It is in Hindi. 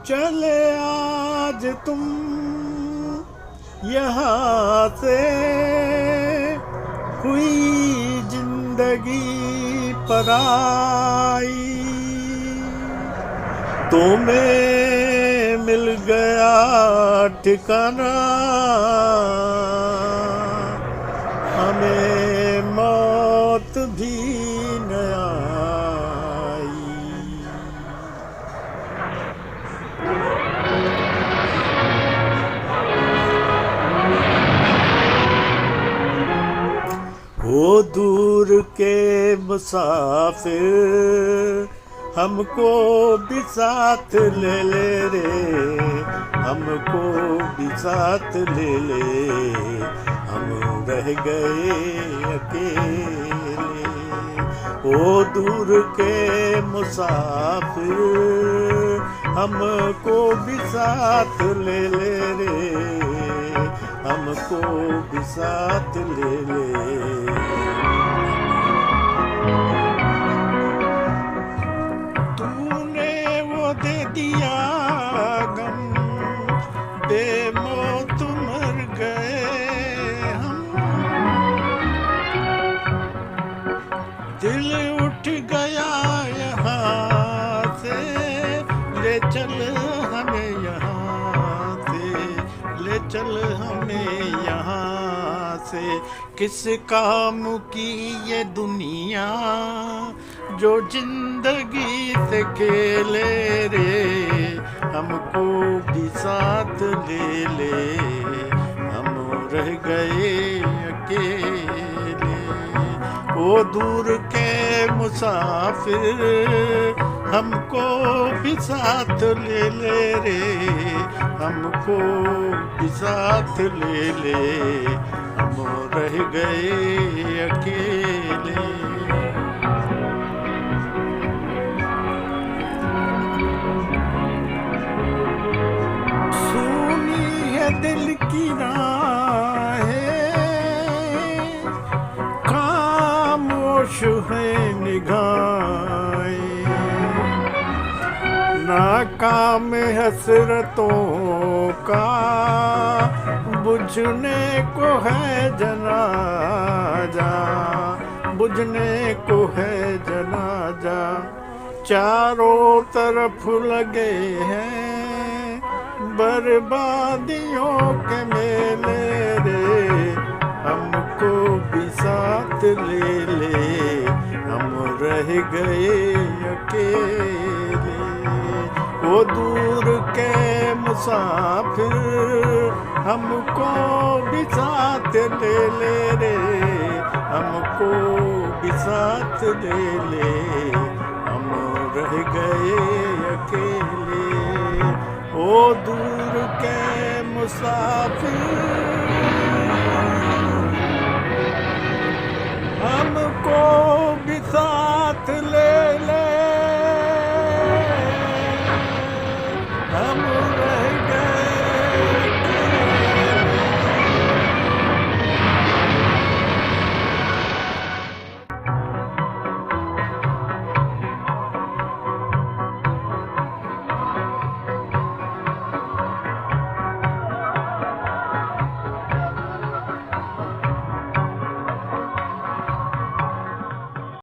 चले आज तुम यहाँ से, हुई जिंदगी पराई, तुम्हें मिल गया ठिकाना, हमें मौत भी न आई। वो दूर के मुसाफिर हमको भी साथ ले ले रे, हमको भी साथ ले ले, हम रह गए अकेले। वो दूर के मुसाफिर हमको भी साथ ले ले रे, हमको भी साथ ले ले। तूने वो दे दिया गम, बेमौत मर गए हम, दिल उठ गया यहाँ से, ले चल हमें यहाँ से, ले चल हमें यहाँ से। किस काम की ये दुनिया जो जिंदगी से खेले रे, हमको भी साथ ले ले, हम रह गए अकेले। वो दूर के मुसाफिर हमको भी साथ ले ले रे, हमको भी साथ ले ले, हम रह गए अकेले। सुनी है दिल की राहें, खामोश है निगाहें, नाकाम हसरतों का बुझने को है जनाजा, बुझने को है जनाजा। चारों तरफ लगे हैं बर्बादियों के मेले रे, हमको भी साथ ले ले, हम रह गए अकेले। वो दूर के मुसाफिर हमको भी साथ ले ले रे, हमको भी साथ ले ले, हम रह गए अकेले। वो दूर के मुसाफिर हमको